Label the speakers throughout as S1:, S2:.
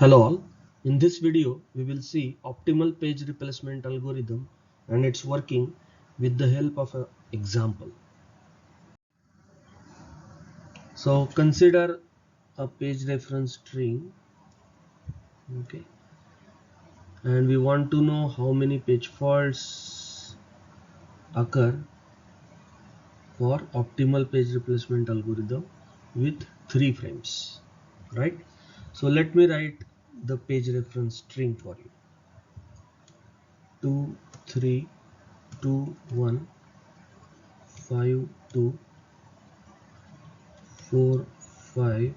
S1: Hello all. In this video, we will see optimal page replacement algorithm and its working with the help of an example. So consider a page reference string, okay, and we want to know how many page faults occur for optimal page replacement algorithm with 3 frames, right? So let me write the page reference string for you. 2 3 2 1 5 2 4 5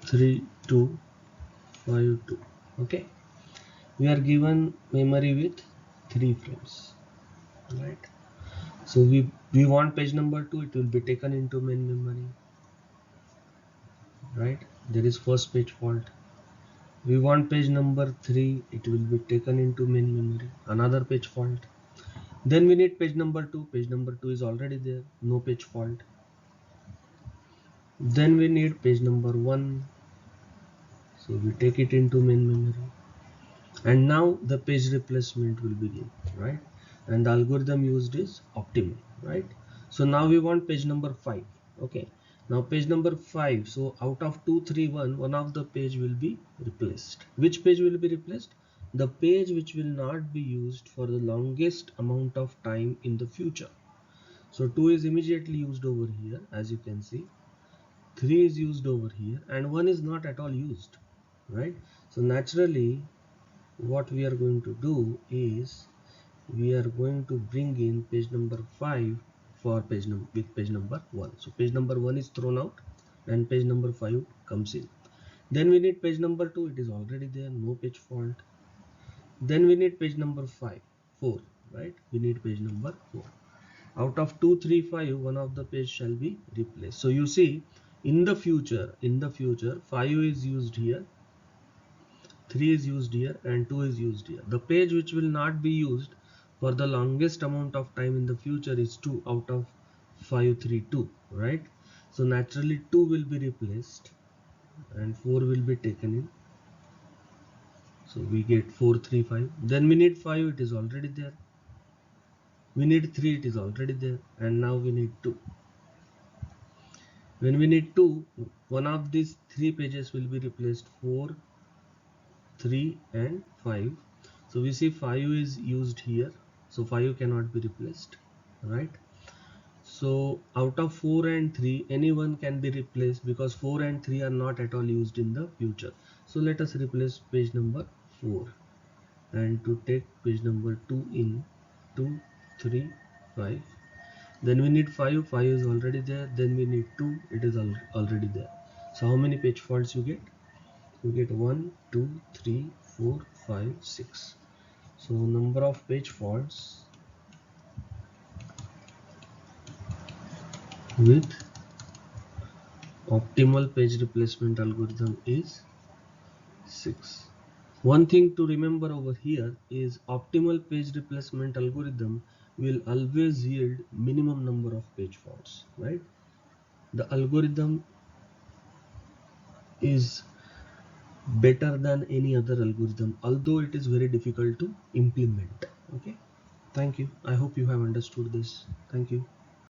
S1: 3 2 5 2. Okay, we are given memory with 3 frames, right? So we want page number 2, it will be taken into main memory, right? There is first page fault. We want page number 3, it will be taken into main memory, another page fault. Then we need page number 2, page number 2 is already there, no page fault. Then we need page number 1, so we take it into main memory, and now the page replacement will begin, right? And the algorithm used is optimal, right? So now we want page number 5. Okay, now page number 5, so out of 2 3 1, one of the page will be replaced. Which page will be replaced? The page which will not be used for the longest amount of time in the future. So 2 is immediately used over here, as you can see. 3 is used over here, and 1 is not at all used, right? So naturally what we are going to do is we are going to bring in page number 5 for with page number 1. So page number 1 is thrown out and page number 5 comes in. Then we need page number 2, it is already there, no page fault. Then we need page number 4, right? We need page number 4. Out of 2 3 5, one of the page shall be replaced. So you see, in the future 5 is used here, 3 is used here, and 2 is used here. The page which will not be used for the longest amount of time in the future is 2 out of 5 3 2, right? So naturally 2 will be replaced and 4 will be taken in. So we get 4 3 5. Then we need 5, it is already there. We need 3, it is already there, and now we need 2. When we need 2, one of these 3 pages will be replaced, 4 3 and 5. So we see 5 is used here, so 5 cannot be replaced, right? So out of 4 and 3, anyone can be replaced because 4 and 3 are not at all used in the future. So let us replace page number 4, and to take page number 2 in, 2 3 5. Then we need 5, 5 is already there. Then we need 2, it is already there. So how many page faults you get? You get 1 2 3 4 5 6. So number of page faults with optimal page replacement algorithm is 6. One thing to remember over here is optimal page replacement algorithm will always yield minimum number of page faults, right? The algorithm is better than any other algorithm, although it is very difficult to implement. Okay, thank you. I hope you have understood this. Thank you.